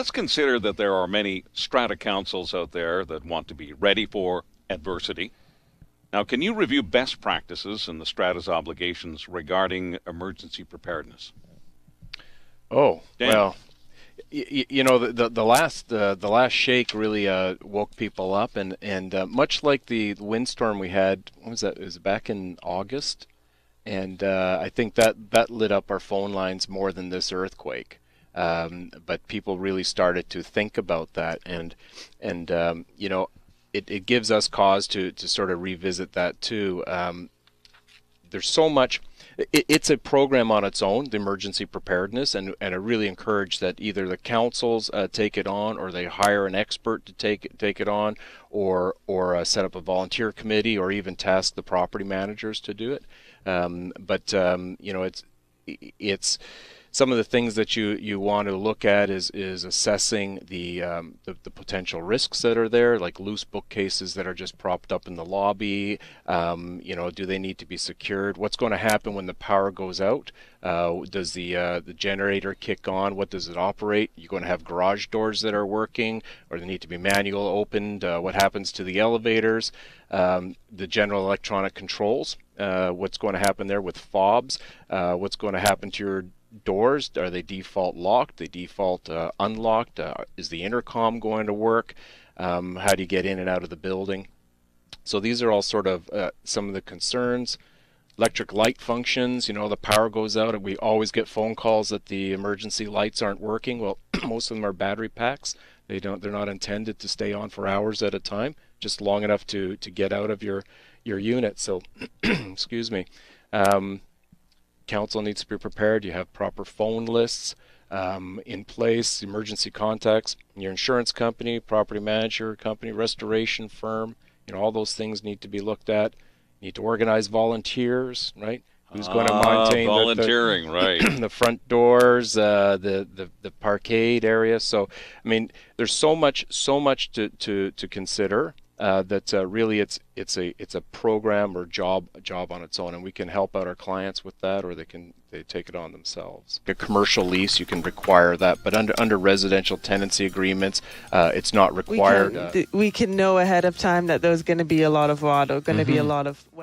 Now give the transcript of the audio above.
let's consider that there are many strata councils out there that want to be ready for adversity. Now, can you review best practices and the strata's obligations regarding emergency preparedness? Oh, Dan? well, the last shake really woke people up, and much like the windstorm we had, what was that? It was back in August, and I think that lit up our phone lines more than this earthquake. But people really started to think about that, and it gives us cause to sort of revisit that too. There's so much. It's a program on its own, the emergency preparedness, and I really encourage that either the councils take it on, or they hire an expert to take it on, or set up a volunteer committee, or even task the property managers to do it. It's some of the things that you want to look at is assessing the potential risks that are there, like loose bookcases that are just propped up in the lobby. Do they need to be secured? What's going to happen when the power goes out? Does the generator kick on? What does it operate? You're going to have garage doors that are working, or they need to be manual opened. What happens to the elevators? The general electronic controls. What's going to happen there with fobs? What's going to happen to your doors? Are they default locked? They default unlocked? Is the intercom going to work? How do you get in and out of the building? So these are all sort of some of the concerns. Electric light functions, the power goes out and we always get phone calls that the emergency lights aren't working. Well, most of them are battery packs. They're not intended to stay on for hours at a time, just long enough to get out of your unit. So excuse me. Council needs to be prepared. You have proper phone lists in place, emergency contacts, your insurance company, property manager company, restoration firm. All those things need to be looked at. You need to organize volunteers, right? Who's going to maintain volunteering, right? the front doors, the parkade area. So, I mean, there's so much to consider. That really it's a program or job on its own, and we can help out our clients with that, or they take it on themselves. A commercial lease, you can require that, but under residential tenancy agreements, it's not required. We can know ahead of time that there's going to be a lot of water, going to be a lot of